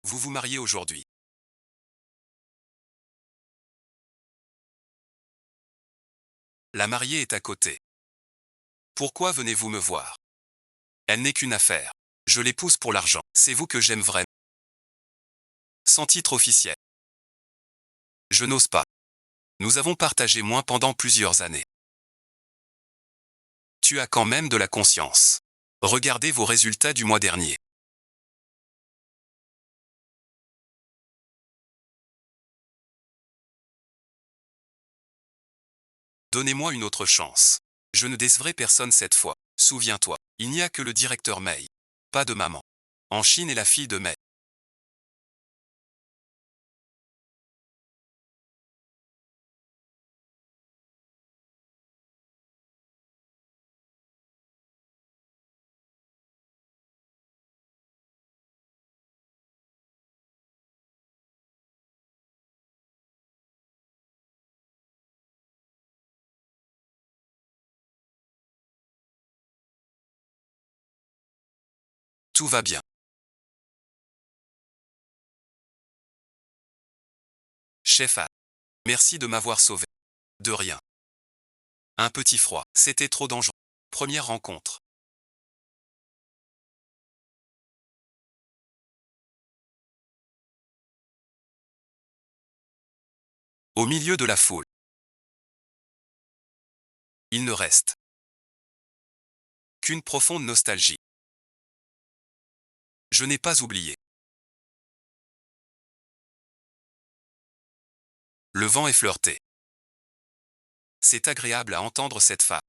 Vous vous mariez aujourd'hui. La mariée est à côté. Pourquoi venez-vous me voir? Elle n'est qu'une affaire. Je l'épouse pour l'argent. C'est vous que j'aime vraiment. Sans titre officiel. Je n'ose pas. Nous avons partagé moins pendant plusieurs années. Tu as quand même de la conscience. Regardez vos résultats du mois dernier. Donnez-moi une autre chance. Je ne décevrai personne cette fois. Souviens-toi, il n'y a que le directeur Mei. Pas de maman. En Chine est la fille de Mei. Tout va bien. Chef A. Merci de m'avoir sauvé. De rien. Un petit froid. C'était trop dangereux. Première rencontre. Au milieu de la foule. Il ne reste qu'une profonde nostalgie. Je n'ai pas oublié. Le vent est flirté. C'est agréable à entendre cette femme.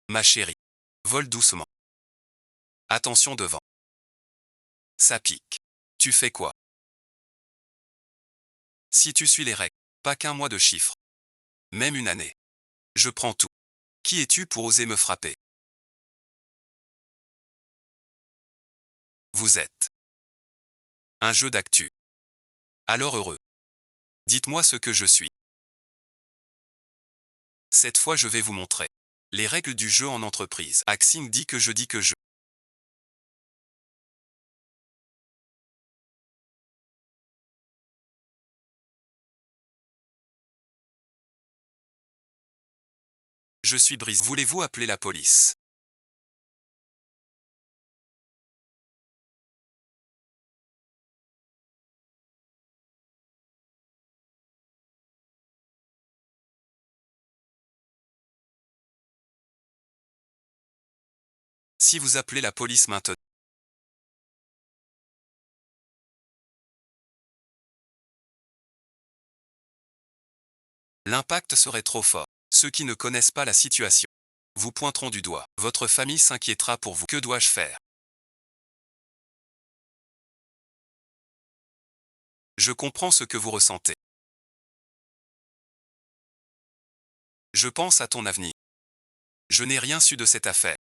Ma chérie. Vole doucement. Attention devant. Ça pique. Tu fais quoi? Si tu suis les règles, pas qu'un mois de chiffres. Même une année. Je prends tout. Qui es-tu pour oser me frapper? Vous êtes un jeu d'actu. Alors heureux. Dites-moi ce que je suis. Cette fois je vais vous montrer. Les règles du jeu en entreprise. Axing dit que je dis que je. Je suis brisé. Voulez-vous appeler la police? Si vous appelez la police maintenant. L'impact serait trop fort. Ceux qui ne connaissent pas la situation vous pointeront du doigt. Votre famille s'inquiétera pour vous. Que dois-je faire? Je comprends ce que vous ressentez. Je pense à ton avenir. Je n'ai rien su de cette affaire.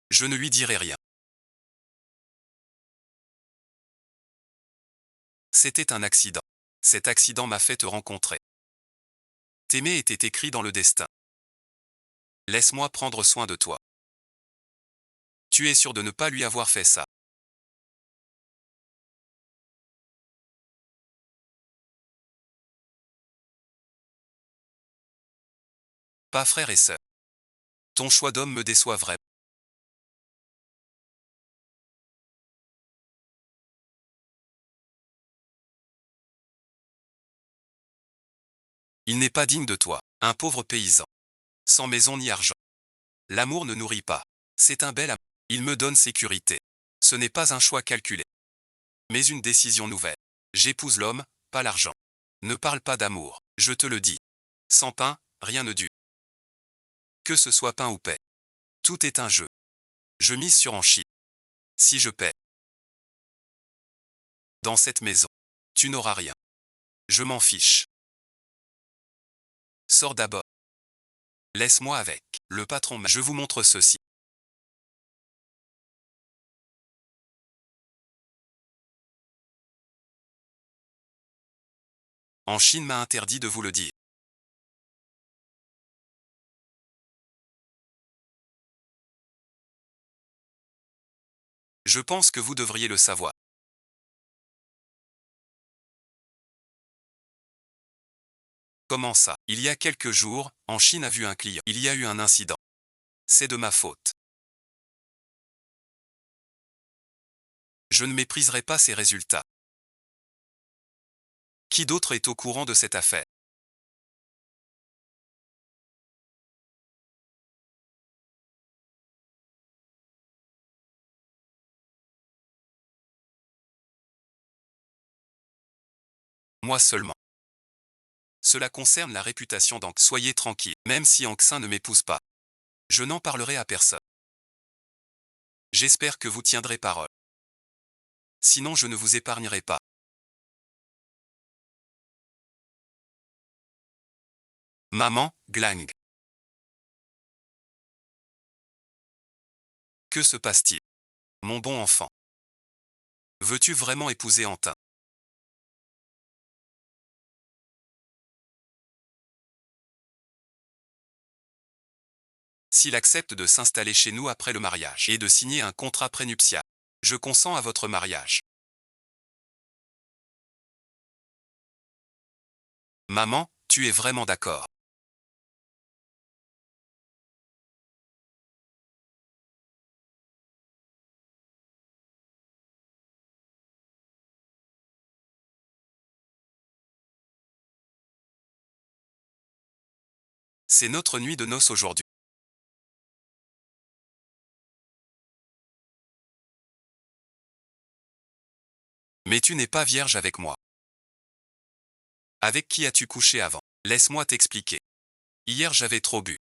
Je ne lui dirai rien. C'était un accident. Cet accident m'a fait te rencontrer. T'aimer était écrit dans le destin. Laisse-moi prendre soin de toi. Tu es sûr de ne pas lui avoir fait ça? Pas frère et sœur. Ton choix d'homme me déçoit vraiment. Il n'est pas digne de toi, un pauvre paysan. Sans maison ni argent. L'amour ne nourrit pas. C'est un bel amour. Il me donne sécurité. Ce n'est pas un choix calculé, mais une décision nouvelle. J'épouse l'homme, pas l'argent. Ne parle pas d'amour, je te le dis. Sans pain, rien ne dure. Que ce soit pain ou paix. Tout est un jeu. Je mise sur en Chine. Si je paie. Dans cette maison. Tu n'auras rien. Je m'en fiche. Sors d'abord. Laisse-moi avec. Le patron. Je vous montre ceci. En Chine m'a interdit de vous le dire. Je pense que vous devriez le savoir. Comment ça? Il y a quelques jours, en Chine a vu un client. Il y a eu un incident. C'est de ma faute. Je ne mépriserai pas ces résultats. Qui d'autre est au courant de cette affaire? Moi seulement. Cela concerne la réputation d'Ank. Soyez tranquille, même si Anxin ne m'épouse pas. Je n'en parlerai à personne. J'espère que vous tiendrez parole. Sinon je ne vous épargnerai pas. Maman, Glang. Que se passe-t-il? Mon bon enfant. Veux-tu vraiment épouser Antin? S'il accepte de s'installer chez nous après le mariage et de signer un contrat prénuptial, je consens à votre mariage. Maman, tu es vraiment d'accord? C'est notre nuit de noces aujourd'hui. Mais tu n'es pas vierge avec moi. Avec qui as-tu couché avant? Laisse-moi t'expliquer. Hier j'avais trop bu.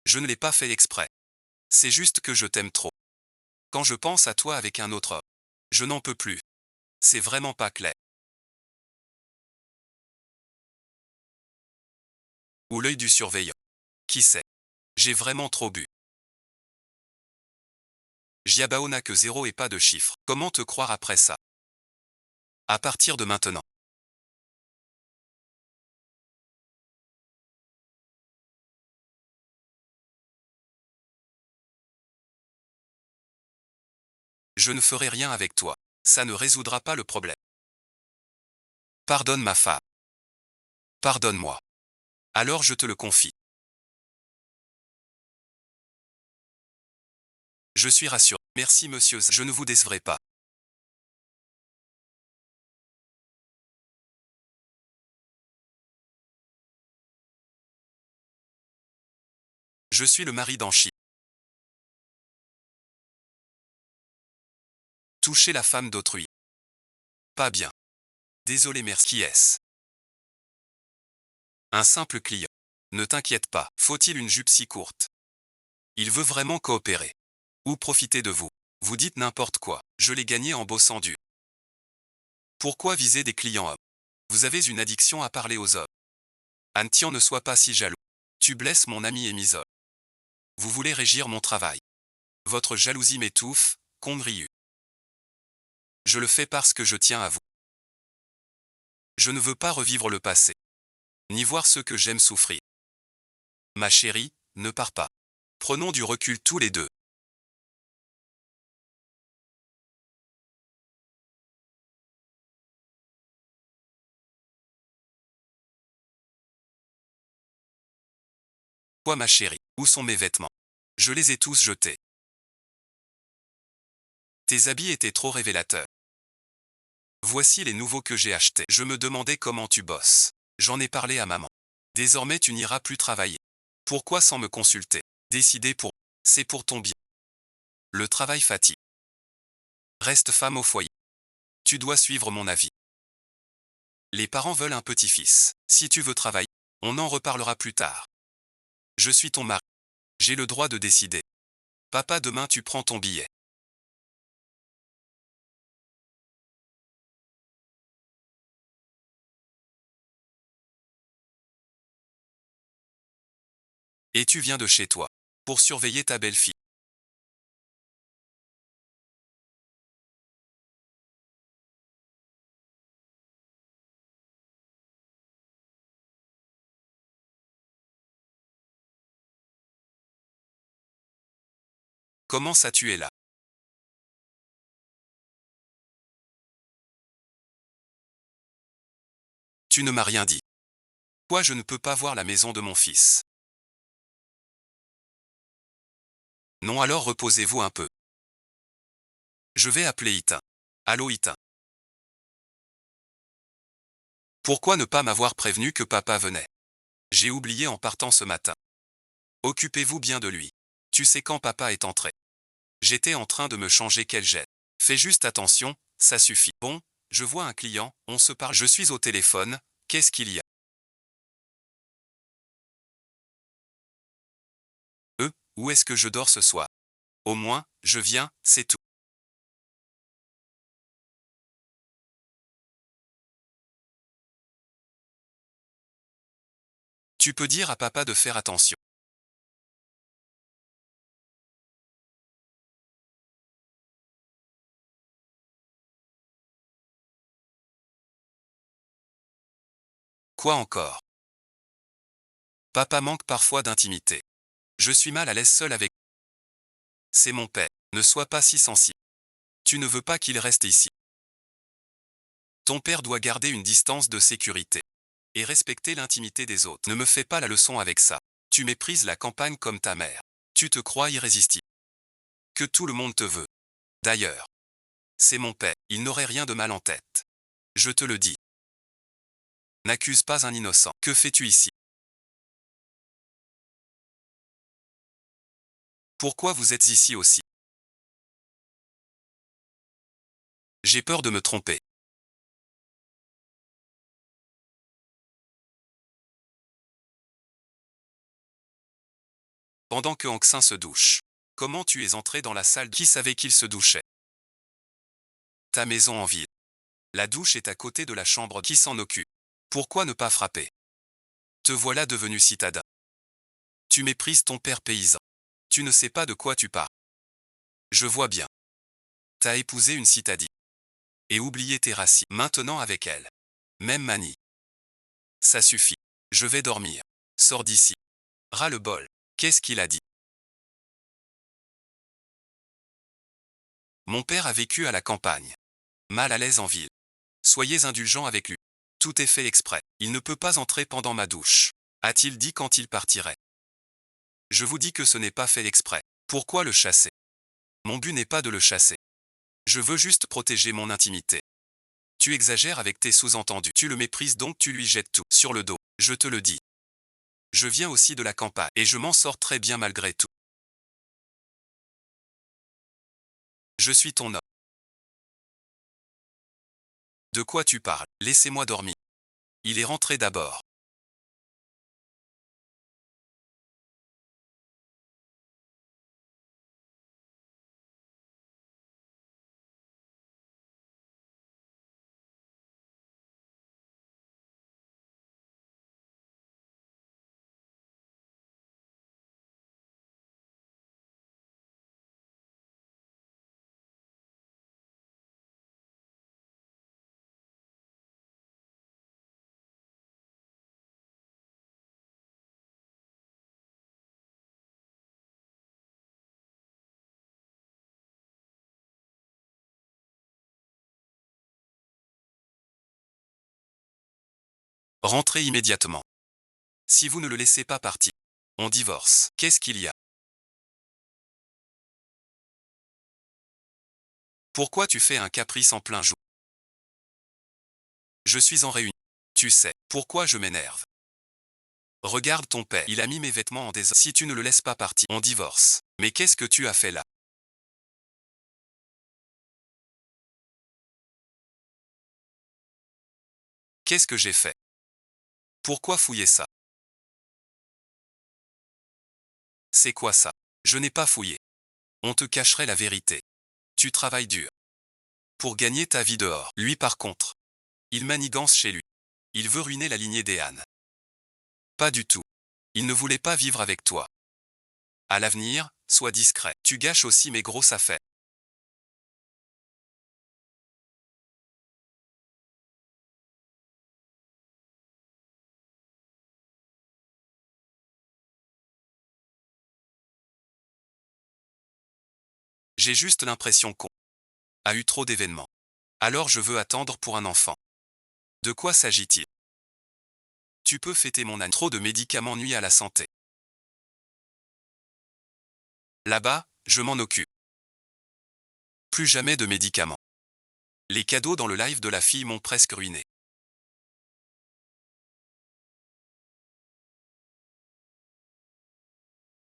Je ne l'ai pas fait exprès. C'est juste que je t'aime trop. Quand je pense à toi avec un autre homme, je n'en peux plus. C'est vraiment pas clair. Ou l'œil du surveillant. Qui sait? J'ai vraiment trop bu. Jiabao n'a que zéro et pas de chiffre. Comment te croire après ça? À partir de maintenant. Je ne ferai rien avec toi. Ça ne résoudra pas le problème. Pardonne ma femme. Pardonne-moi. Alors je te le confie. Je suis rassuré. Merci monsieur, je ne vous décevrai pas. Je suis le mari d'Anchi. Toucher la femme d'autrui. Pas bien. Désolé merci. Qui est-ce? Un simple client. Ne t'inquiète pas. Faut-il une jupe si courte? Il veut vraiment coopérer. Ou profiter de vous. Vous dites n'importe quoi. Je l'ai gagné en bossant dur. Pourquoi viser des clients hommes? Vous avez une addiction à parler aux hommes. Antian, ne sois pas si jaloux. Tu blesses mon ami et m'isole. Vous voulez régir mon travail. Votre jalousie m'étouffe, Kondryu. Je le fais parce que je tiens à vous. Je ne veux pas revivre le passé. Ni voir ceux que j'aime souffrir. Ma chérie, ne pars pas. Prenons du recul tous les deux. Quoi ma chérie? Où sont mes vêtements? Je les ai tous jetés. Tes habits étaient trop révélateurs. Voici les nouveaux que j'ai achetés. Je me demandais comment tu bosses. J'en ai parlé à maman. Désormais tu n'iras plus travailler. Pourquoi sans me consulter? Décider pour... C'est pour ton bien. Le travail fatigue. Reste femme au foyer. Tu dois suivre mon avis. Les parents veulent un petit-fils. Si tu veux travailler, on en reparlera plus tard. Je suis ton mari. J'ai le droit de décider. Papa, demain tu prends ton billet. Et tu viens de chez toi. Pour surveiller ta belle-fille. Comment ça tu es là? Tu ne m'as rien dit. Quoi je ne peux pas voir la maison de mon fils? Non alors reposez-vous un peu. Je vais appeler Itin. Allô Itin. Pourquoi ne pas m'avoir prévenu que papa venait? J'ai oublié en partant ce matin. Occupez-vous bien de lui. Tu sais quand papa est entré. J'étais en train de me changer quel jet. Fais juste attention, ça suffit. Bon, je vois un client, on se parle. Je suis au téléphone, qu'est-ce qu'il y a? Où est-ce que je dors ce soir? Au moins, je viens, c'est tout. Tu peux dire à papa de faire attention. Quoi encore? Papa manque parfois d'intimité. Je suis mal à l'aise seul avec. C'est mon père. Ne sois pas si sensible. Tu ne veux pas qu'il reste ici. Ton père doit garder une distance de sécurité. Et respecter l'intimité des autres. Ne me fais pas la leçon avec ça. Tu méprises la campagne comme ta mère. Tu te crois irrésistible. Que tout le monde te veut. D'ailleurs, c'est mon père, il n'aurait rien de mal en tête. Je te le dis. N'accuse pas un innocent. Que fais-tu ici? Pourquoi vous êtes ici aussi? J'ai peur de me tromper. Pendant que Anxin se douche. Comment tu es entré dans la salle? Qui savait qu'il se douchait? Ta maison en ville. La douche est à côté de la chambre. Qui s'en occupe? Pourquoi ne pas frapper? Te voilà devenu citadin. Tu méprises ton père paysan. Tu ne sais pas de quoi tu parles. Je vois bien. T'as épousé une citadine. Et oublié tes racines. Maintenant avec elle. Même manie. Ça suffit. Je vais dormir. Sors d'ici. Ras-le-bol. Qu'est-ce qu'il a dit? Mon père a vécu à la campagne. Mal à l'aise en ville. Soyez indulgents avec lui. Tout est fait exprès. Il ne peut pas entrer pendant ma douche. A-t-il dit quand il partirait? Je vous dis que ce n'est pas fait exprès. Pourquoi le chasser? Mon but n'est pas de le chasser. Je veux juste protéger mon intimité. Tu exagères avec tes sous-entendus. Tu le méprises donc tu lui jettes tout sur le dos. Je te le dis. Je viens aussi de la campagne et je m'en sors très bien malgré tout. Je suis ton homme. De quoi tu parles? Laissez-moi dormir. Il est rentré d'abord. Rentrez immédiatement. Si vous ne le laissez pas partir, on divorce. Qu'est-ce qu'il y a? Pourquoi tu fais un caprice en plein jour? Je suis en réunion. Tu sais, pourquoi je m'énerve? Regarde ton père, il a mis mes vêtements en désordre. Si tu ne le laisses pas partir, on divorce. Mais qu'est-ce que tu as fait là? Qu'est-ce que j'ai fait? Pourquoi fouiller ça? C'est quoi ça? Je n'ai pas fouillé. On te cacherait la vérité. Tu travailles dur. Pour gagner ta vie dehors. Lui par contre. Il manigance chez lui. Il veut ruiner la lignée des Han. Pas du tout. Il ne voulait pas vivre avec toi. À l'avenir, sois discret. Tu gâches aussi mes grosses affaires. J'ai juste l'impression qu'on a eu trop d'événements. Alors je veux attendre pour un enfant. De quoi s'agit-il? Tu peux fêter mon âne. Trop de médicaments nuit à la santé. Là-bas, je m'en occupe. Plus jamais de médicaments. Les cadeaux dans le live de la fille m'ont presque ruiné.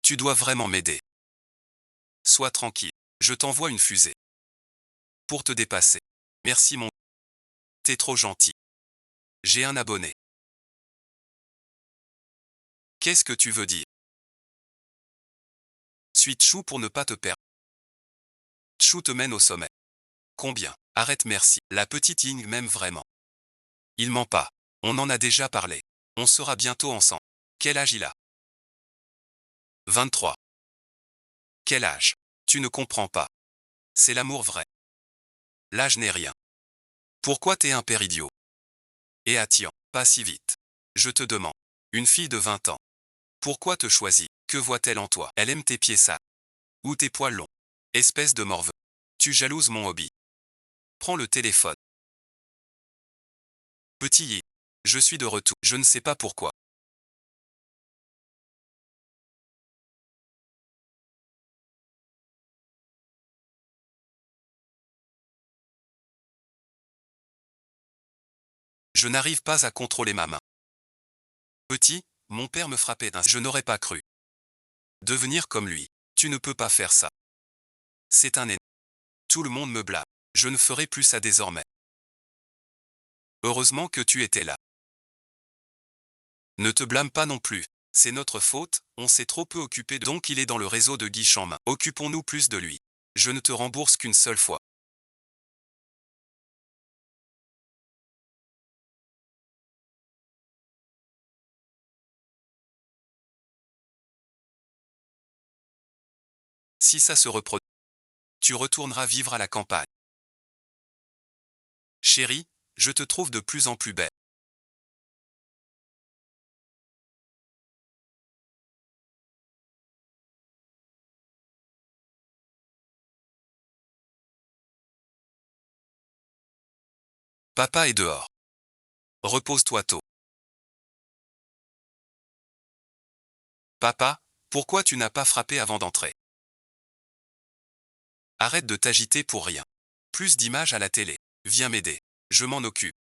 Tu dois vraiment m'aider. Sois tranquille. Je t'envoie une fusée. Pour te dépasser. Merci mon... T'es trop gentil. J'ai un abonné. Qu'est-ce que tu veux dire? Suis Chou pour ne pas te perdre. Chou te mène au sommet. Combien? Arrête merci. La petite Ying m'aime vraiment. Il ment pas. On en a déjà parlé. On sera bientôt ensemble. Quel âge il a? 23. Quel âge? Tu ne comprends pas. C'est l'amour vrai. L'âge n'est rien. Pourquoi t'es un père idiot? Et attirant, pas si vite. Je te demande. Une fille de 20 ans. Pourquoi te choisis? Que voit-elle en toi? Elle aime tes pieds sales. Ou tes poils longs. Espèce de morveux. Tu jalouses mon hobby. Prends le téléphone. Petit Yi. Je suis de retour. Je ne sais pas pourquoi. Je n'arrive pas à contrôler ma main. Petit, mon père me frappait d'un... Je n'aurais pas cru. Devenir comme lui. Tu ne peux pas faire ça. C'est un ennemi. Tout le monde me blâme. Je ne ferai plus ça désormais. Heureusement que tu étais là. Ne te blâme pas non plus. C'est notre faute, on s'est trop peu occupé de... Donc il est dans le réseau de Guy Chanmin. Occupons-nous plus de lui. Je ne te rembourse qu'une seule fois. Si ça se reproduit, tu retourneras vivre à la campagne. Chérie, je te trouve de plus en plus belle. Papa est dehors. Repose-toi tôt. Papa, pourquoi tu n'as pas frappé avant d'entrer? Arrête de t'agiter pour rien. Plus d'images à la télé. Viens m'aider. Je m'en occupe.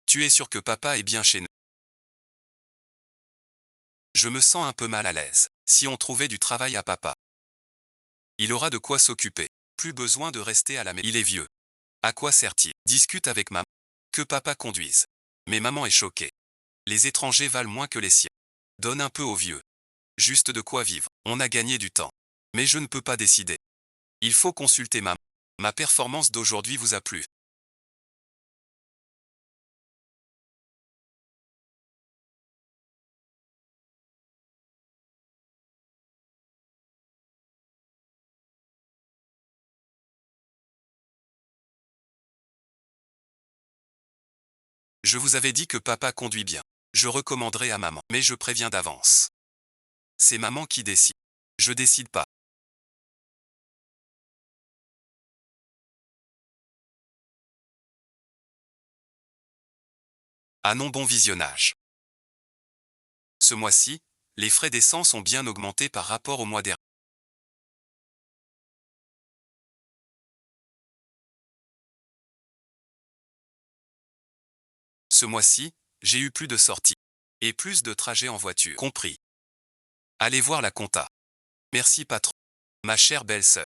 Tu es sûr que papa est bien chez nous? Je me sens un peu mal à l'aise. Si on trouvait du travail à papa, il aura de quoi s'occuper. Plus besoin de rester à la maison. Il est vieux. À quoi sert-il? Discute avec maman. Que papa conduise. Mais maman est choquée. Les étrangers valent moins que les siens. Donne un peu aux vieux. Juste de quoi vivre. On a gagné du temps. Mais je ne peux pas décider. Il faut consulter maman. Ma performance d'aujourd'hui vous a plu? Je vous avais dit que papa conduit bien. Je recommanderai à maman. Mais je préviens d'avance. C'est maman qui décide. Je décide pas. Ah non, bon visionnage. Ce mois-ci, les frais d'essence ont bien augmenté par rapport au mois dernier. Ce mois-ci, j'ai eu plus de sorties. Et plus de trajets en voiture. Compris. Allez voir la compta. Merci patron. Ma chère belle-sœur.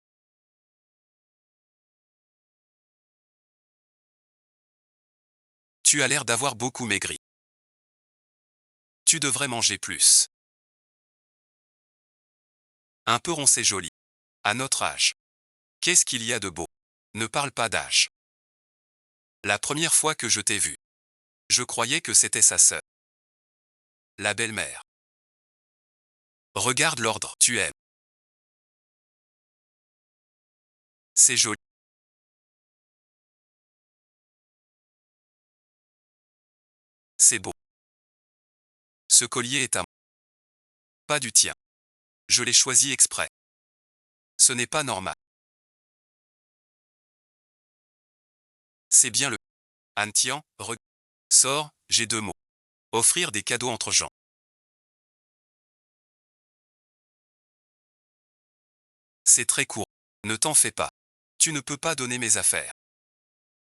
Tu as l'air d'avoir beaucoup maigri. Tu devrais manger plus. Un peu rond c'est joli. À notre âge. Qu'est-ce qu'il y a de beau? Ne parle pas d'âge. La première fois que je t'ai vu, je croyais que c'était sa sœur. La belle-mère. Regarde l'ordre, tu aimes. C'est joli. C'est beau. Ce collier est à moi. Pas du tien. Je l'ai choisi exprès. Ce n'est pas normal. C'est bien le. Anne Tian, sors, j'ai 2 mots. Offrir des cadeaux entre gens. C'est très court. Ne t'en fais pas. Tu ne peux pas donner mes affaires.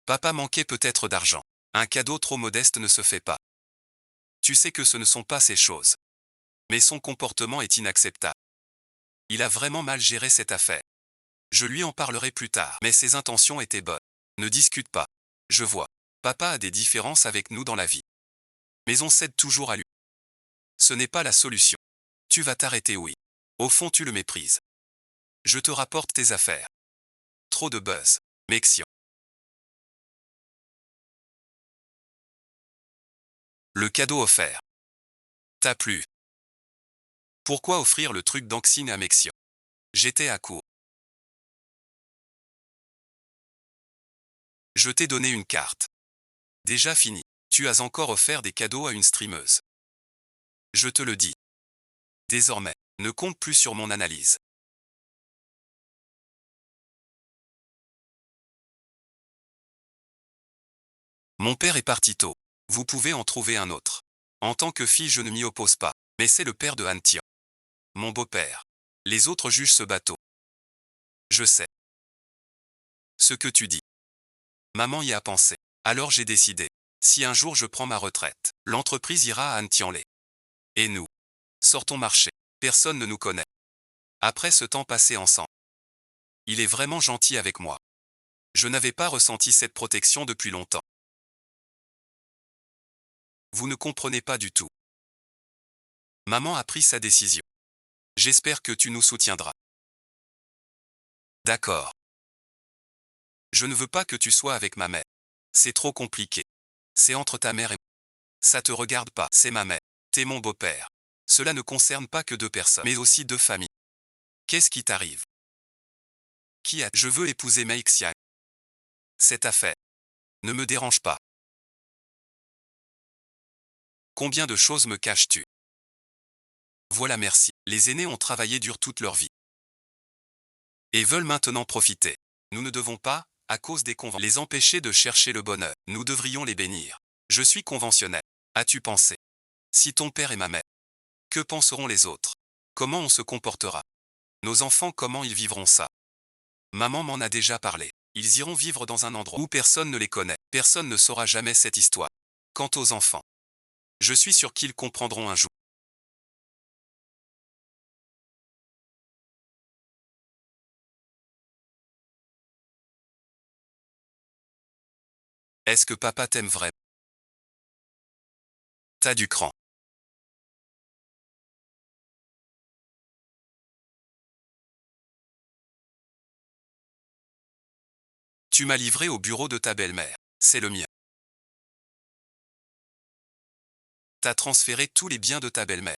Papa manquait peut-être d'argent. Un cadeau trop modeste ne se fait pas. Tu sais que ce ne sont pas ces choses. Mais son comportement est inacceptable. Il a vraiment mal géré cette affaire. Je lui en parlerai plus tard, mais ses intentions étaient bonnes. Ne discute pas. Je vois. Papa a des différences avec nous dans la vie. Mais on cède toujours à lui. Ce n'est pas la solution. Tu vas t'arrêter, oui. Au fond, tu le méprises. Je te rapporte tes affaires. Trop de buzz. Mexian. Le cadeau offert. T'as plu. Pourquoi offrir le truc d'Anxine à Mexian? J'étais à court. Je t'ai donné une carte. Déjà fini. Tu as encore offert des cadeaux à une streameuse. Je te le dis. Désormais, ne compte plus sur mon analyse. Mon père est parti tôt. Vous pouvez en trouver un autre. En tant que fille, je ne m'y oppose pas. Mais c'est le père de Han Tian. Mon beau-père. Les autres jugent ce bateau. Je sais. Ce que tu dis. Maman y a pensé. Alors j'ai décidé. Si un jour je prends ma retraite, l'entreprise ira à Han Tianlé. Et nous. Sortons marcher. Personne ne nous connaît. Après ce temps passé ensemble. Il est vraiment gentil avec moi. Je n'avais pas ressenti cette protection depuis longtemps. Vous ne comprenez pas du tout. Maman a pris sa décision. J'espère que tu nous soutiendras. D'accord. Je ne veux pas que tu sois avec ma mère. C'est trop compliqué. C'est entre ta mère et moi. Ça te regarde pas, c'est ma mère. T'es mon beau-père. Cela ne concerne pas que 2 personnes, mais aussi 2 familles. Qu'est-ce qui t'arrive? Je veux épouser Mei Xiang. Cette affaire ne me dérange pas. Combien de choses me caches-tu? Voilà, merci. Les aînés ont travaillé dur toute leur vie. Et veulent maintenant profiter. Nous ne devons pas, à cause des conventions, les empêcher de chercher le bonheur. Nous devrions les bénir. Je suis conventionnel. As-tu pensé? Si ton père est ma mère, que penseront les autres? Comment on se comportera? Nos enfants, comment ils vivront ça? Maman m'en a déjà parlé. Ils iront vivre dans un endroit où personne ne les connaît. Personne ne saura jamais cette histoire. Quant aux enfants, je suis sûr qu'ils comprendront un jour. Est-ce que papa t'aime vraiment? T'as du cran. Tu m'as livré au bureau de ta belle-mère. C'est le mien. T'as transféré tous les biens de ta belle-mère.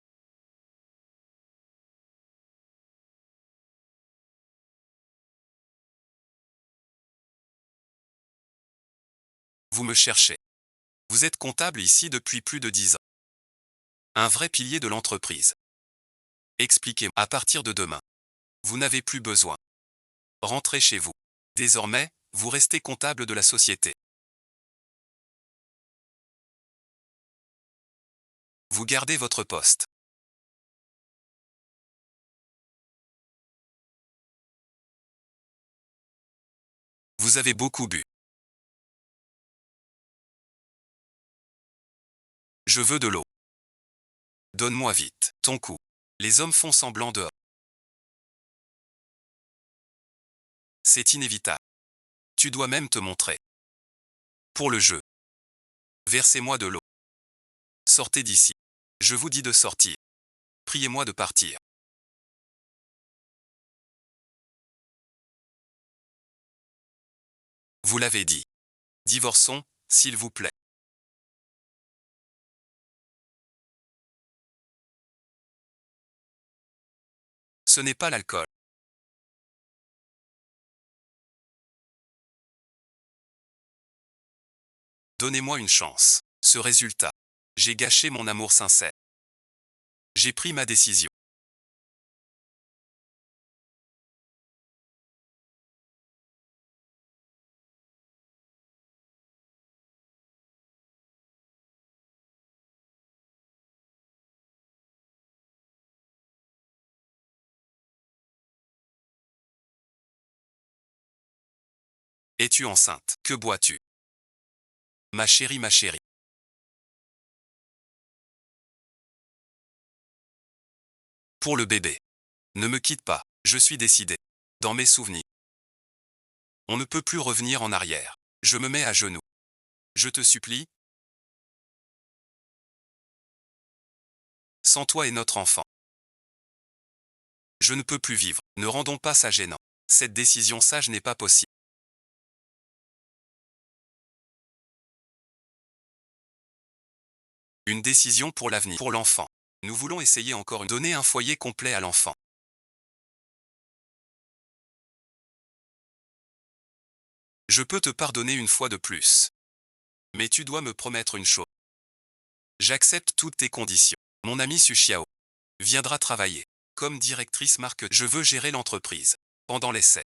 Vous me cherchez. Vous êtes comptable ici depuis plus de 10 ans. Un vrai pilier de l'entreprise. Expliquez-moi. À partir de demain, vous n'avez plus besoin. Rentrez chez vous. Désormais, vous restez comptable de la société. Vous gardez votre poste. Vous avez beaucoup bu. Je veux de l'eau. Donne-moi vite ton coup. Les hommes font semblant dehors. C'est inévitable. Tu dois même te montrer. Pour le jeu. Versez-moi de l'eau. Sortez d'ici. Je vous dis de sortir. Priez-moi de partir. Vous l'avez dit. Divorçons, s'il vous plaît. Ce n'est pas l'alcool. Donnez-moi une chance. Ce résultat. J'ai gâché mon amour sincère. J'ai pris ma décision. Es-tu enceinte? Que bois-tu? Ma chérie, ma chérie. Pour le bébé. Ne me quitte pas. Je suis décidé. Dans mes souvenirs. On ne peut plus revenir en arrière. Je me mets à genoux. Je te supplie. Sans toi et notre enfant. Je ne peux plus vivre. Ne rendons pas ça gênant. Cette décision sage n'est pas possible. Une décision pour l'avenir. Pour l'enfant. Nous voulons essayer encore une. Donner un foyer complet à l'enfant. Je peux te pardonner une fois de plus. Mais tu dois me promettre une chose. J'accepte toutes tes conditions. Mon ami Su Xiao viendra travailler. Comme directrice marque, je veux gérer l'entreprise. Pendant l'essai.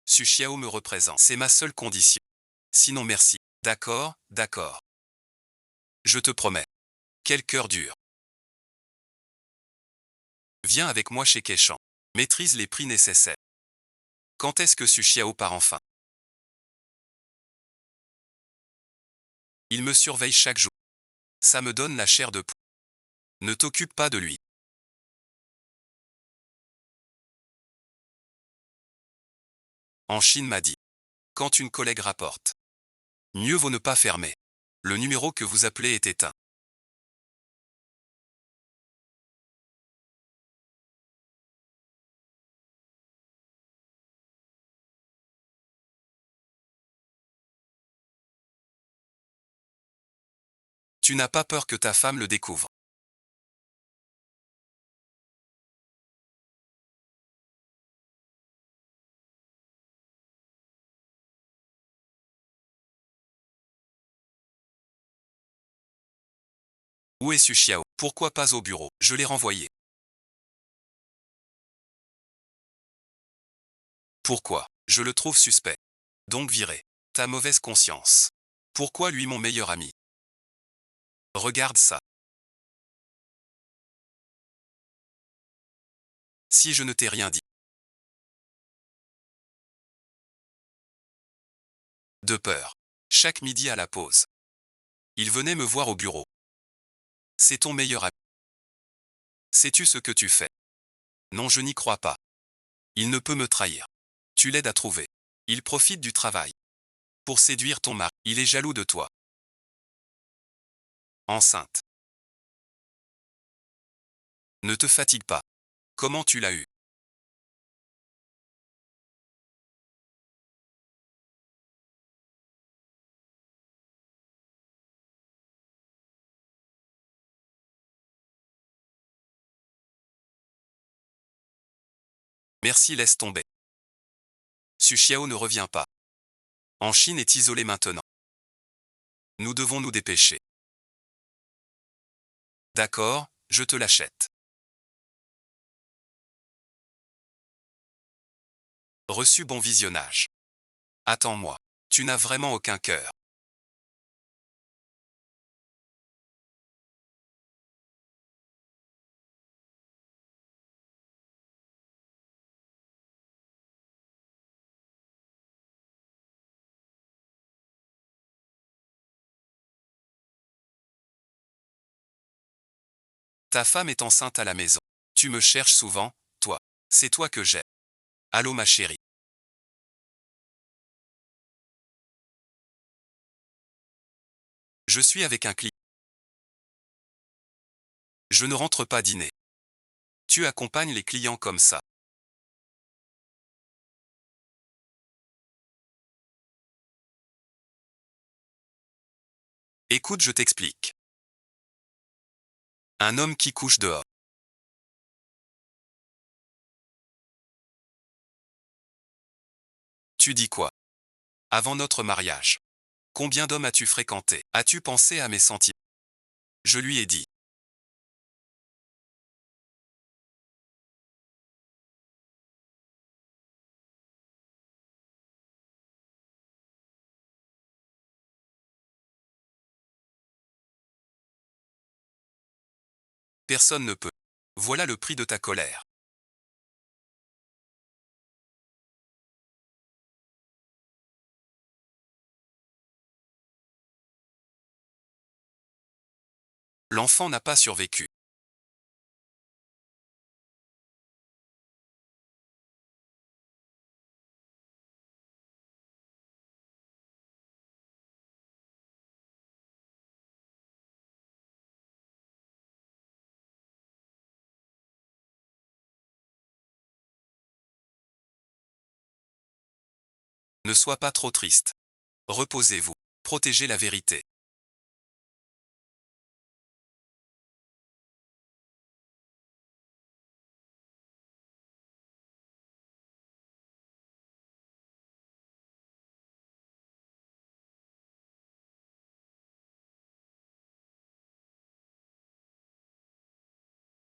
Su Xiao me représente. C'est ma seule condition. Sinon merci. D'accord, d'accord. Je te promets. Quel cœur dur. Viens avec moi chez Keishan. Maîtrise les prix nécessaires. Quand est-ce que Su Xiao part enfin? Il me surveille chaque jour. Ça me donne la chair de poule. Ne t'occupe pas de lui. En Chine m'a dit. Quand une collègue rapporte. Mieux vaut ne pas fermer. Le numéro que vous appelez est éteint. Tu n'as pas peur que ta femme le découvre. Où est Su Xiao? Pourquoi pas au bureau? Je l'ai renvoyé. Pourquoi? Je le trouve suspect. Donc viré. Ta mauvaise conscience. Pourquoi lui mon meilleur ami? Regarde ça. Si je ne t'ai rien dit. De peur. Chaque midi à la pause. Il venait me voir au bureau. C'est ton meilleur ami. Sais-tu ce que tu fais? Non, je n'y crois pas. Il ne peut me trahir. Tu l'aides à trouver. Il profite du travail. Pour séduire ton mari. Il est jaloux de toi. Enceinte. Ne te fatigue pas. Comment tu l'as eu? Merci, laisse tomber. Su Xiao ne revient pas. En Chine est isolé maintenant. Nous devons nous dépêcher. D'accord, je te l'achète. Reçu, bon visionnage. Attends-moi. Tu n'as vraiment aucun cœur. Ta femme est enceinte à la maison. Tu me cherches souvent, toi. C'est toi que j'aime. Allô ma chérie. Je suis avec un client. Je ne rentre pas dîner. Tu accompagnes les clients comme ça. Écoute, je t'explique. Un homme qui couche dehors. Tu dis quoi? Avant notre mariage. Combien d'hommes as-tu fréquenté? As-tu pensé à mes sentiments? Je lui ai dit. Personne ne peut. Voilà le prix de ta colère. L'enfant n'a pas survécu. Ne sois pas trop triste. Reposez-vous. Protégez la vérité.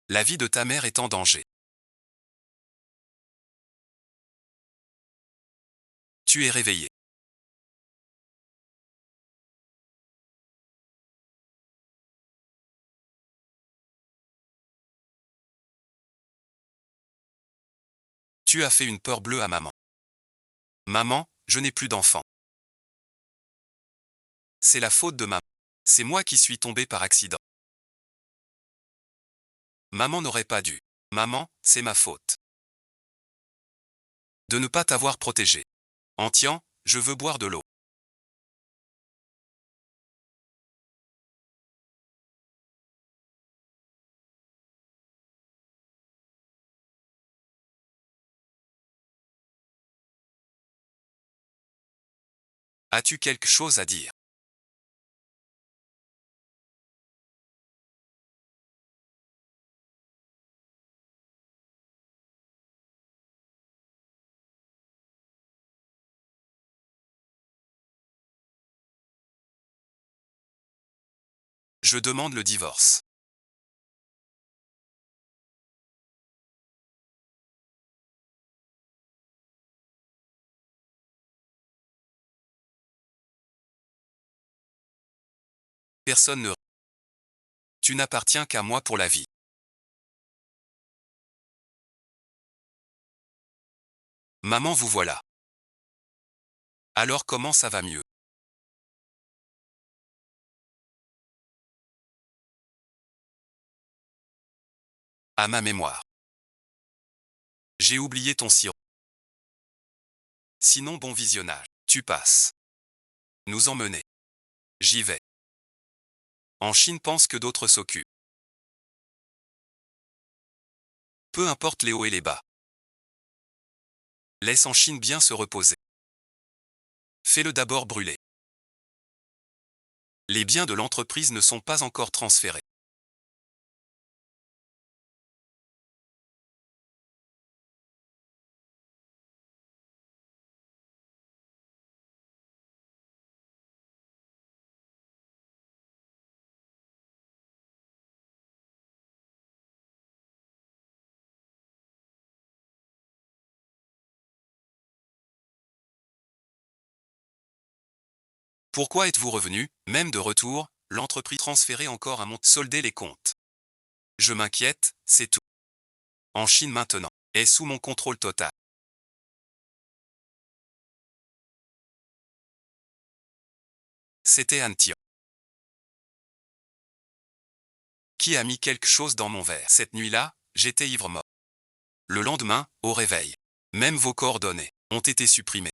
La vie de ta mère est en danger. Tu es réveillé. Tu as fait une peur bleue à maman. Maman, je n'ai plus d'enfant. C'est la faute de maman. C'est moi qui suis tombé par accident. Maman n'aurait pas dû. Maman, c'est ma faute. De ne pas t'avoir protégé. Entian, je veux boire de l'eau. As-tu quelque chose à dire? Je demande le divorce. Personne ne... Tu n'appartiens qu'à moi pour la vie. Maman, vous voilà. Alors comment ça va mieux? À ma mémoire. J'ai oublié ton sirop. Sinon, bon visionnage. Tu passes. Nous emmener. J'y vais. En Chine pense que d'autres s'occupent. Peu importe les hauts et les bas. Laisse en Chine bien se reposer. Fais-le d'abord brûler. Les biens de l'entreprise ne sont pas encore transférés. Pourquoi êtes-vous revenu, même de retour, l'entreprise transférée encore un montant, solder les comptes. Je m'inquiète, c'est tout. En Chine maintenant, est sous mon contrôle total. C'était Antio. Qui a mis quelque chose dans mon verre? Cette nuit-là, j'étais ivre mort. Le lendemain, au réveil, même vos coordonnées ont été supprimées.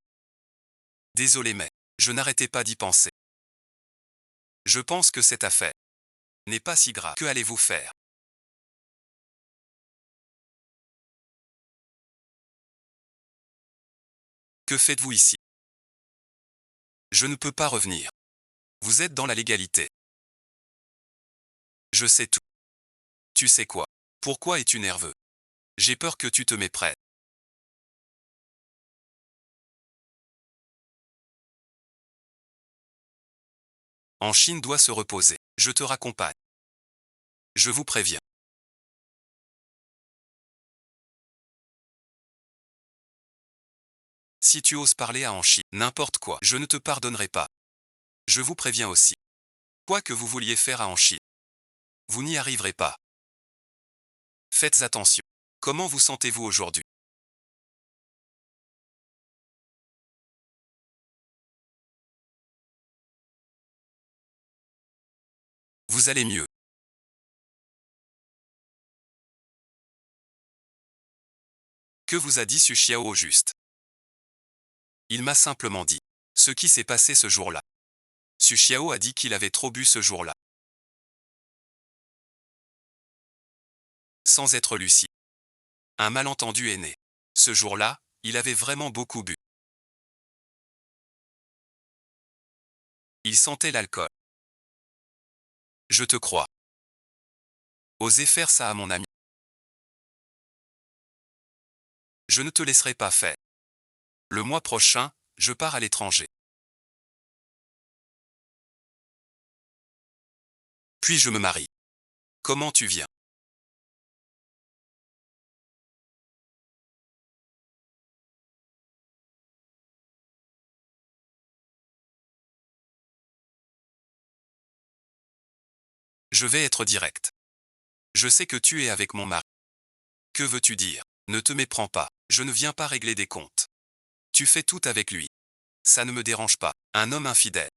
Désolé mais, je n'arrêtais pas d'y penser. Je pense que cette affaire n'est pas si grave. Que allez-vous faire? Que faites-vous ici? Je ne peux pas revenir. Vous êtes dans la légalité. Je sais tout. Tu sais quoi? Pourquoi es-tu nerveux? J'ai peur que tu te méprennes. En Chine doit se reposer. Je te raccompagne. Je vous préviens. Si tu oses parler à Anchi, n'importe quoi, je ne te pardonnerai pas. Je vous préviens aussi. Quoi que vous vouliez faire à Anchi, vous n'y arriverez pas. Faites attention. Comment vous sentez-vous aujourd'hui? Vous allez mieux. Que vous a dit Su Xiao au juste? Il m'a simplement dit ce qui s'est passé ce jour-là. Su Xiao a dit qu'il avait trop bu ce jour-là. Sans être lucide. Un malentendu est né. Ce jour-là, il avait vraiment beaucoup bu. Il sentait l'alcool. Je te crois. Osez faire ça à mon ami. Je ne te laisserai pas faire. Le mois prochain, je pars à l'étranger. Puis je me marie. Comment tu viens? Je vais être direct. Je sais que tu es avec mon mari. Que veux-tu dire? Ne te méprends pas. Je ne viens pas régler des comptes. Tu fais tout avec lui. Ça ne me dérange pas. Un homme infidèle.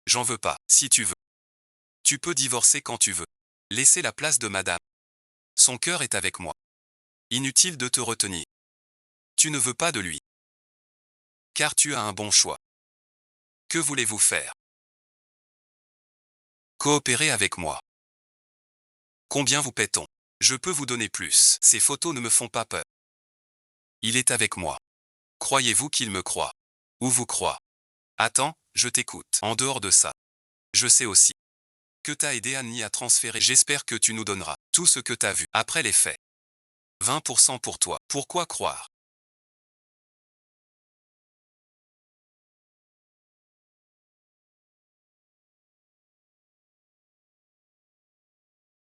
J'en veux pas, si tu veux. Tu peux divorcer quand tu veux. Laissez la place de madame. Son cœur est avec moi. Inutile de te retenir. Tu ne veux pas de lui. Car tu as un bon choix. Que voulez-vous faire? Coopérez avec moi. Combien vous paie-t-on? Je peux vous donner plus. Ces photos ne me font pas peur. Il est avec moi. Croyez-vous qu'il me croit? Ou vous croit? Attends, je t'écoute. En dehors de ça, je sais aussi que t'as aidé Annie à transférer. J'espère que tu nous donneras tout ce que t'as vu après les faits. 20% pour toi. Pourquoi croire?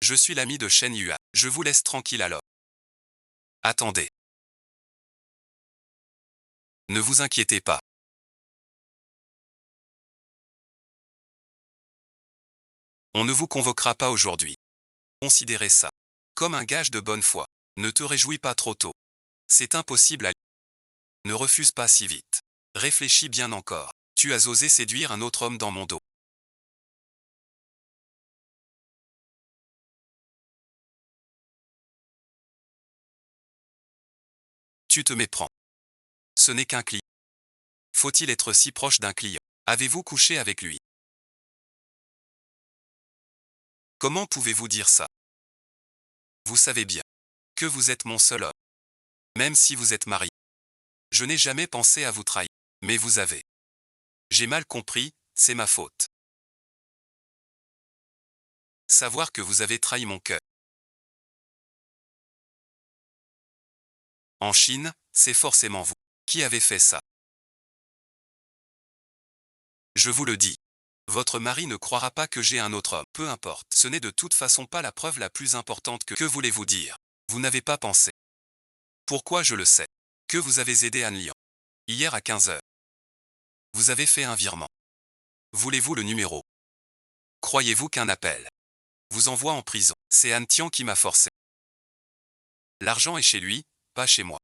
Je suis l'ami de Shen Yuan. Je vous laisse tranquille alors. Attendez. Ne vous inquiétez pas. On ne vous convoquera pas aujourd'hui. Considérez ça comme un gage de bonne foi. Ne te réjouis pas trop tôt. C'est impossible à... Ne refuse pas si vite. Réfléchis bien encore. Tu as osé séduire un autre homme dans mon dos. Tu te méprends. Ce n'est qu'un client. Faut-il être si proche d'un client? Avez-vous couché avec lui? Comment pouvez-vous dire ça? Vous savez bien que vous êtes mon seul homme. Même si vous êtes marié. Je n'ai jamais pensé à vous trahir. Mais vous avez. J'ai mal compris, c'est ma faute. Savoir que vous avez trahi mon cœur. En Chine, c'est forcément vous qui avez fait ça. Je vous le dis. Votre mari ne croira pas que j'ai un autre homme. Peu importe. Ce n'est de toute façon pas la preuve la plus importante que... Que voulez-vous dire? Vous n'avez pas pensé. Pourquoi je le sais? Que vous avez aidé Anne Lian. Hier à 15 heures. Vous avez fait un virement. Voulez-vous le numéro? Croyez-vous qu'un appel vous envoie en prison? C'est Anne Tian qui m'a forcé. L'argent est chez lui, pas chez moi.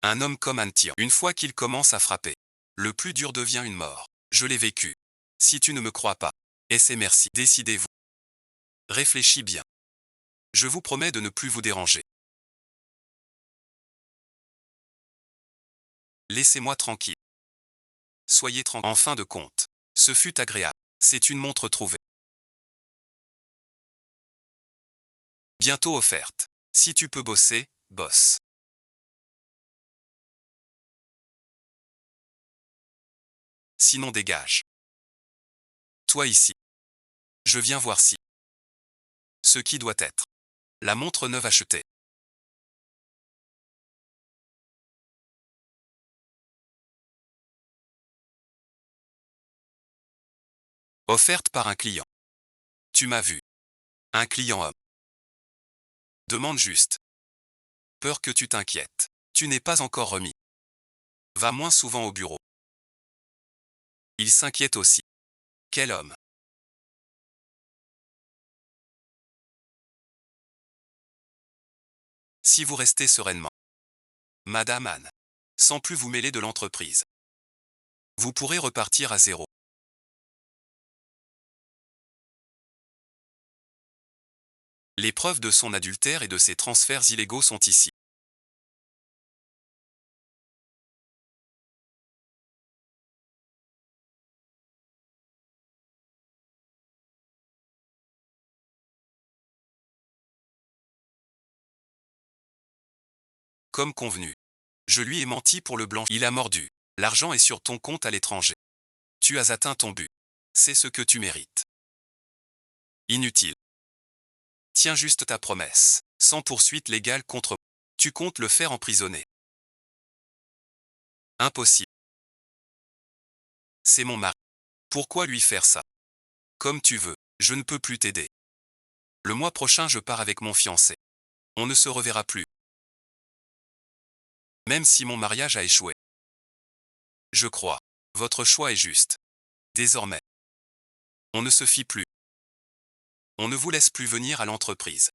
Un homme comme Anne Tian, une fois qu'il commence à frapper, le plus dur devient une mort. Je l'ai vécu. Si tu ne me crois pas, et c'est merci, décidez-vous. Réfléchis bien. Je vous promets de ne plus vous déranger. Laissez-moi tranquille. Soyez tranquille. En fin de compte, ce fut agréable. C'est une montre trouvée. Bientôt offerte. Si tu peux bosser, bosse. Sinon dégage. Toi ici. Je viens voir si. Ce qui doit être. La montre neuve achetée. Offerte par un client. Tu m'as vu. Un client homme. Demande juste. Peur que tu t'inquiètes. Tu n'es pas encore remis. Va moins souvent au bureau. Il s'inquiète aussi. Quel homme. Si vous restez sereinement. Madame Anne. Sans plus vous mêler de l'entreprise. Vous pourrez repartir à zéro. Les preuves de son adultère et de ses transferts illégaux sont ici. Comme convenu. Je lui ai menti pour le blanchir. Il a mordu. L'argent est sur ton compte à l'étranger. Tu as atteint ton but. C'est ce que tu mérites. Inutile. Tiens juste ta promesse. Sans poursuite légale contre moi. Tu comptes le faire emprisonner. Impossible. C'est mon mari. Pourquoi lui faire ça? Comme tu veux. Je ne peux plus t'aider. Le mois prochain je pars avec mon fiancé. On ne se reverra plus. Même si mon mariage a échoué. Je crois. Votre choix est juste. Désormais. On ne se fie plus. On ne vous laisse plus venir à l'entreprise.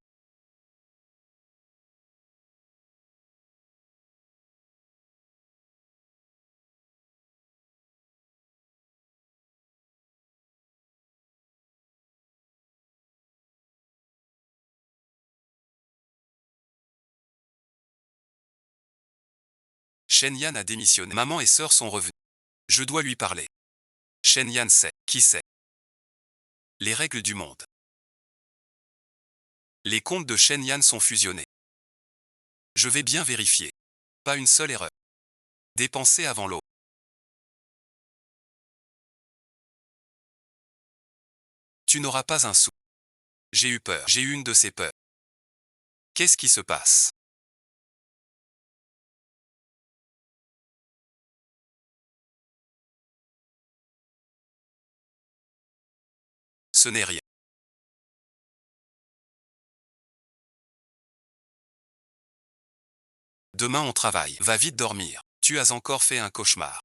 Shen Yan a démissionné. Maman et sœur sont revenues. Je dois lui parler. Shen Yan sait. Qui sait? Les règles du monde. Les comptes de Shen Yan sont fusionnés. Je vais bien vérifier. Pas une seule erreur. Dépenser avant l'eau. Tu n'auras pas un sou. J'ai eu peur. J'ai eu une de ces peurs. Qu'est-ce qui se passe? Ce n'est rien. Demain on travaille. Va vite dormir. Tu as encore fait un cauchemar.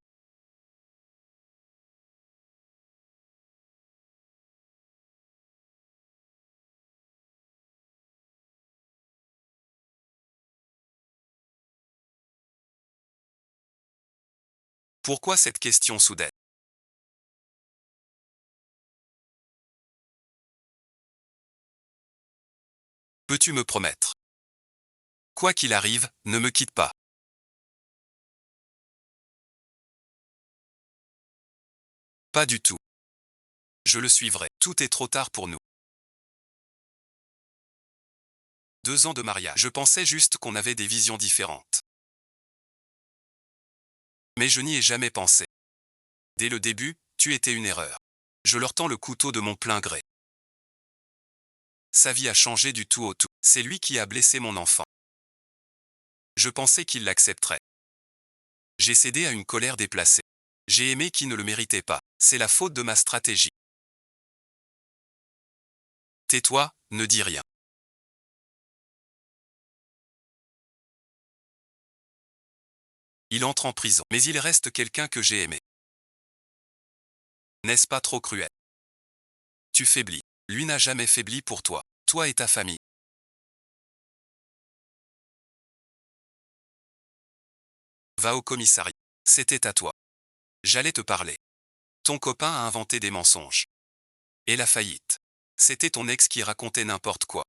Pourquoi cette question soudaine? Peux-tu me promettre? Quoi qu'il arrive, ne me quitte pas. Pas du tout. Je le suivrai. Tout est trop tard pour nous. 2 ans de mariage. Je pensais juste qu'on avait des visions différentes. Mais je n'y ai jamais pensé. Dès le début, tu étais une erreur. Je leur tends le couteau de mon plein gré. Sa vie a changé du tout au tout. C'est lui qui a blessé mon enfant. Je pensais qu'il l'accepterait. J'ai cédé à une colère déplacée. J'ai aimé qui ne le méritait pas. C'est la faute de ma stratégie. Tais-toi, ne dis rien. Il entre en prison. Mais il reste quelqu'un que j'ai aimé. N'est-ce pas trop cruel? Tu faiblis. Lui n'a jamais faibli pour toi. Toi et ta famille. Va au commissariat. C'était à toi. J'allais te parler. Ton copain a inventé des mensonges. Et la faillite. C'était ton ex qui racontait n'importe quoi.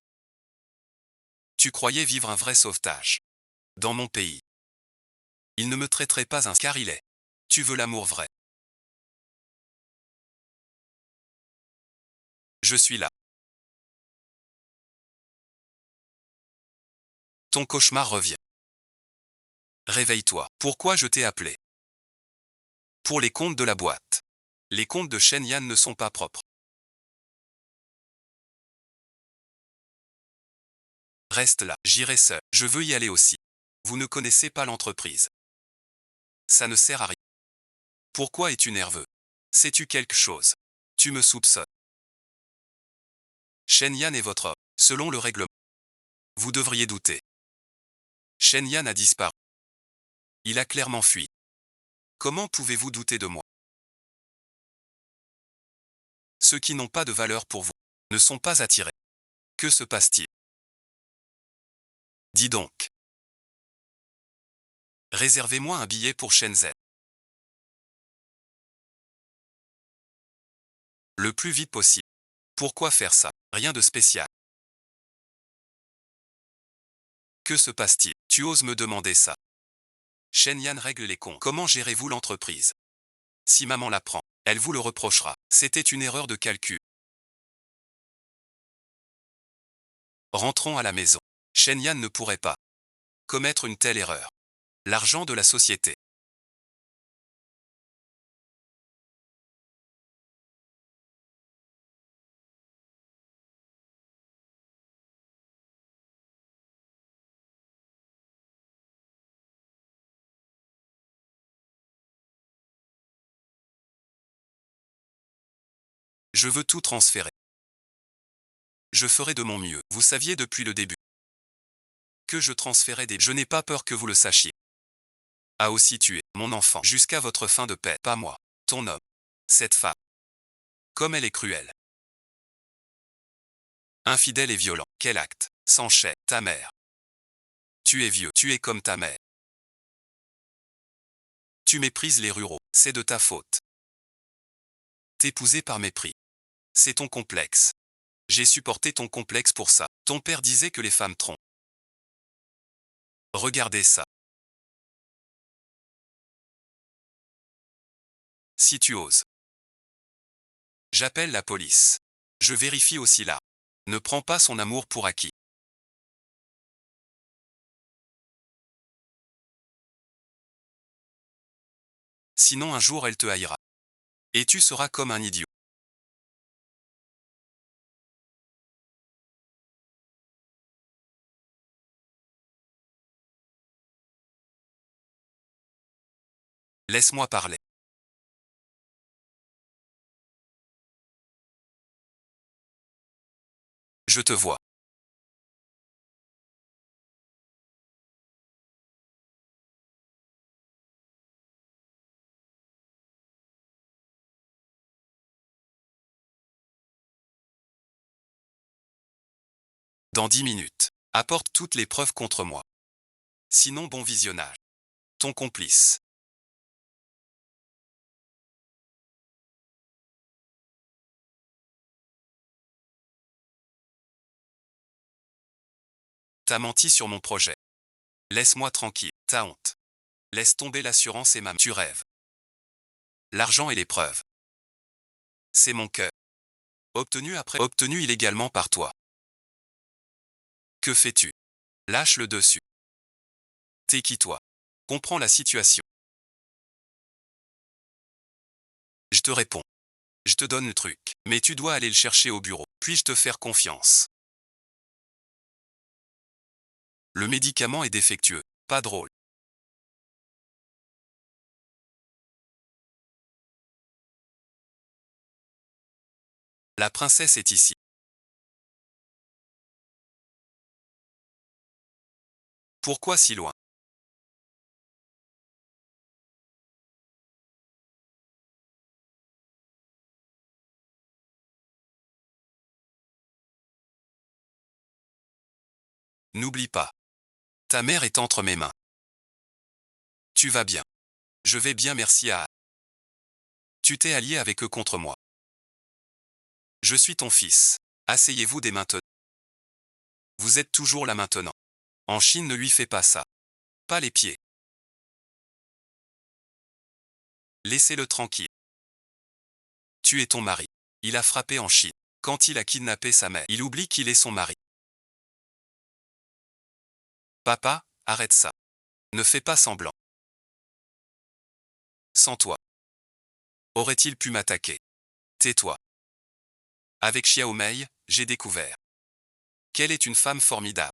Tu croyais vivre un vrai sauvetage. Dans mon pays. Il ne me traiterait pas car il est. Tu veux l'amour vrai. Je suis là. Ton cauchemar revient. Réveille-toi. Pourquoi je t'ai appelé? Pour les comptes de la boîte. Les comptes de Shen Yan ne sont pas propres. Reste là, j'irai seul. Je veux y aller aussi. Vous ne connaissez pas l'entreprise. Ça ne sert à rien. Pourquoi es-tu nerveux? Sais-tu quelque chose? Tu me soupçonnes. Shen Yan est votre homme, selon le règlement. Vous devriez douter. Shen Yan a disparu. Il a clairement fui. Comment pouvez-vous douter de moi? Ceux qui n'ont pas de valeur pour vous ne sont pas attirés. Que se passe-t-il? Dis donc. Réservez-moi un billet pour Shenzhen. Le plus vite possible. Pourquoi faire ça? Rien de spécial. Que se passe-t-il? Tu oses me demander ça? Shen Yan règle les comptes. Comment gérez-vous l'entreprise? Si maman l'apprend, elle vous le reprochera. C'était une erreur de calcul. Rentrons à la maison. Shen Yan ne pourrait pas commettre une telle erreur. L'argent de la société. Je veux tout transférer. Je ferai de mon mieux. Vous saviez depuis le début que je transférais des... Je n'ai pas peur que vous le sachiez. A aussi tué mon enfant jusqu'à votre fin de paix. Pas moi, ton homme. Cette femme. Comme elle est cruelle. Infidèle et violent. Quel acte? S'enchaîne. Ta mère. Tu es vieux. Tu es comme ta mère. Tu méprises les ruraux. C'est de ta faute. T'épouser par mépris. C'est ton complexe. J'ai supporté ton complexe pour ça. Ton père disait que les femmes trompent. Regardez ça. Si tu oses. J'appelle la police. Je vérifie aussi là. Ne prends pas son amour pour acquis. Sinon un jour elle te haïra. Et tu seras comme un idiot. Laisse-moi parler. Je te vois. Dans 10 minutes. Apporte toutes les preuves contre moi. Sinon bon visionnage. Ton complice. T'as menti sur mon projet. Laisse-moi tranquille. T'as honte. Laisse tomber l'assurance et tu rêves. L'argent et les preuves. C'est mon cœur. Obtenu illégalement par toi. Que fais-tu? Lâche le dessus. T'es qui toi? Comprends la situation. Je te réponds. Je te donne le truc. Mais tu dois aller le chercher au bureau. Puis-je te faire confiance? Le médicament est défectueux. Pas drôle. La princesse est ici. Pourquoi si loin? N'oublie pas. Ta mère est entre mes mains. Tu vas bien. Je vais bien, merci à... Tu t'es allié avec eux contre moi. Je suis ton fils. Asseyez-vous dès maintenant. Vous êtes toujours là maintenant. En Chine ne lui fais pas ça. Pas les pieds. Laissez-le tranquille. Tu es ton mari. Il a frappé en Chine. Quand il a kidnappé sa mère, il oublie qu'il est son mari. Papa, arrête ça. Ne fais pas semblant. Sans toi. Aurait-il pu m'attaquer? Tais-toi. Avec Xiaomei, j'ai découvert qu'elle est une femme formidable.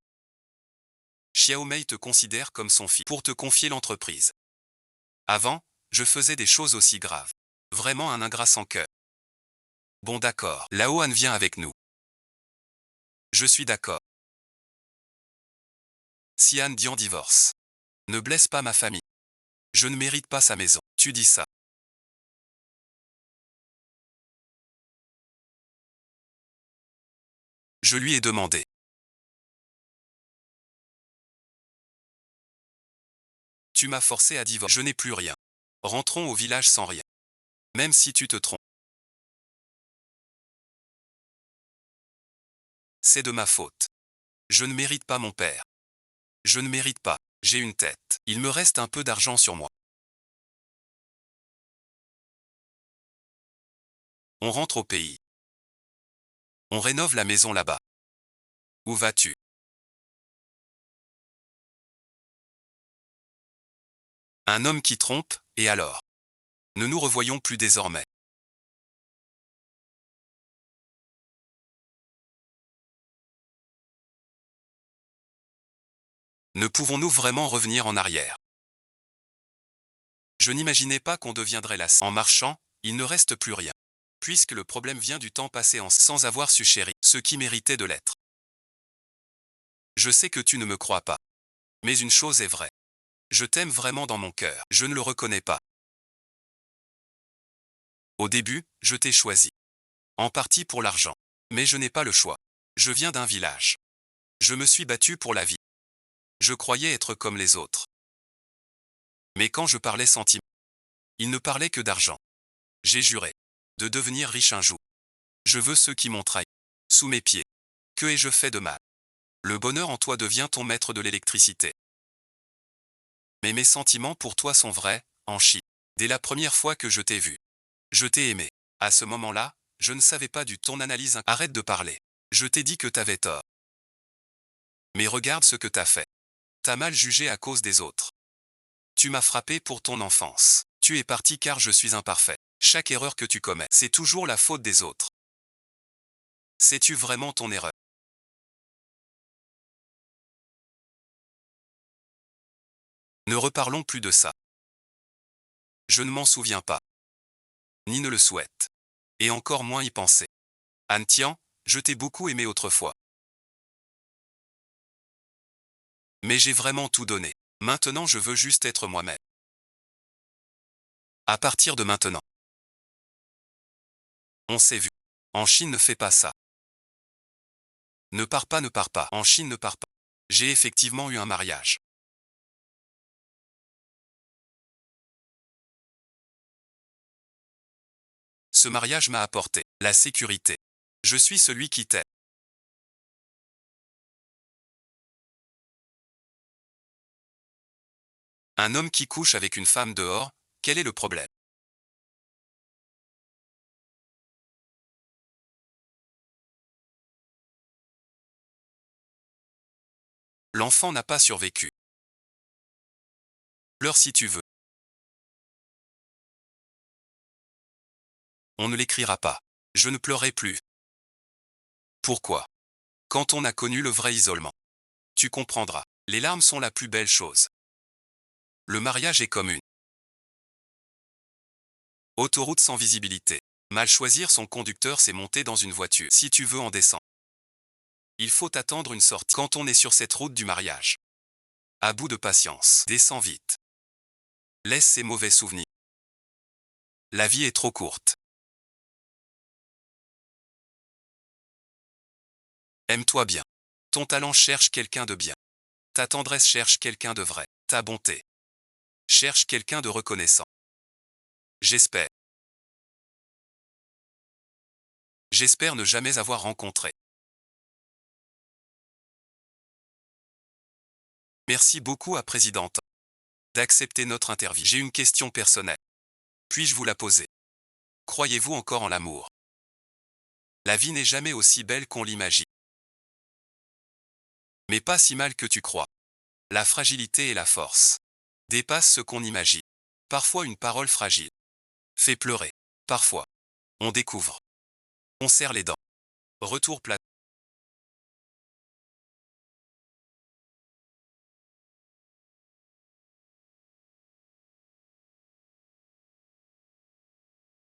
Xiaomei te considère comme son fils pour te confier l'entreprise. Avant, je faisais des choses aussi graves. Vraiment un ingrat sans cœur. Bon d'accord, Lao Han vient avec nous. Je suis d'accord. Xian Dian divorce. Ne blesse pas ma famille. Je ne mérite pas sa maison. Tu dis ça. Je lui ai demandé. Tu m'as forcé à divorcer. Je n'ai plus rien. Rentrons au village sans rien. Même si tu te trompes. C'est de ma faute. Je ne mérite pas mon père. Je ne mérite pas. J'ai une tête. Il me reste un peu d'argent sur moi. On rentre au pays. On rénove la maison là-bas. Où vas-tu? Un homme qui trompe, et alors? Ne nous revoyons plus désormais. Ne pouvons-nous vraiment revenir en arrière? Je n'imaginais pas qu'on deviendrait là. En marchant, il ne reste plus rien. Puisque le problème vient du temps passé sans avoir su chérir, ce qui méritait de l'être. Je sais que tu ne me crois pas. Mais une chose est vraie. Je t'aime vraiment dans mon cœur. Je ne le reconnais pas. Au début, je t'ai choisi. En partie pour l'argent. Mais je n'ai pas le choix. Je viens d'un village. Je me suis battu pour la vie. Je croyais être comme les autres. Mais quand je parlais sentiment, il ne parlait que d'argent. J'ai juré de devenir riche un jour. Je veux ceux qui m'ont trahi. Sous mes pieds. Que ai-je fait de mal? Le bonheur en toi devient ton maître de l'électricité. Mais mes sentiments pour toi sont vrais, en Chine. Dès la première fois que je t'ai vu. Je t'ai aimé. À ce moment-là, je ne savais pas du ton analyse. Arrête de parler. Je t'ai dit que t'avais tort. Mais regarde ce que t'as fait. T'as mal jugé à cause des autres. Tu m'as frappé pour ton enfance. Tu es parti car je suis imparfait. Chaque erreur que tu commets, c'est toujours la faute des autres. Sais-tu vraiment ton erreur? Ne reparlons plus de ça. Je ne m'en souviens pas. Ni ne le souhaite. Et encore moins y penser. Han Tian, je t'ai beaucoup aimé autrefois. Mais j'ai vraiment tout donné. Maintenant je veux juste être moi-même. À partir de maintenant. On s'est vu. En Chine ne fais pas ça. Ne pars pas, ne pars pas. En Chine ne pars pas. J'ai effectivement eu un mariage. Ce mariage m'a apporté la sécurité. Je suis celui qui t'aime. Un homme qui couche avec une femme dehors, quel est le problème? L'enfant n'a pas survécu. Pleure si tu veux. On ne l'écrira pas. Je ne pleurerai plus. Pourquoi? Quand on a connu le vrai isolement. Tu comprendras. Les larmes sont la plus belle chose. Le mariage est comme une autoroute sans visibilité. Mal choisir son conducteur, c'est monter dans une voiture. Si tu veux en descendre, il faut attendre une sortie. Quand on est sur cette route du mariage, à bout de patience, descends vite. Laisse ces mauvais souvenirs. La vie est trop courte. Aime-toi bien. Ton talent cherche quelqu'un de bien. Ta tendresse cherche quelqu'un de vrai. Ta bonté cherche quelqu'un de reconnaissant. J'espère. J'espère ne jamais avoir rencontré. Merci beaucoup à Présidente d'accepter notre interview. J'ai une question personnelle. Puis-je vous la poser? Croyez-vous encore en l'amour? La vie n'est jamais aussi belle qu'on l'imagine. Mais pas si mal que tu crois. La fragilité et la force dépassent ce qu'on imagine. Parfois une parole fragile fait pleurer. Parfois, on découvre. On serre les dents. Retour plat.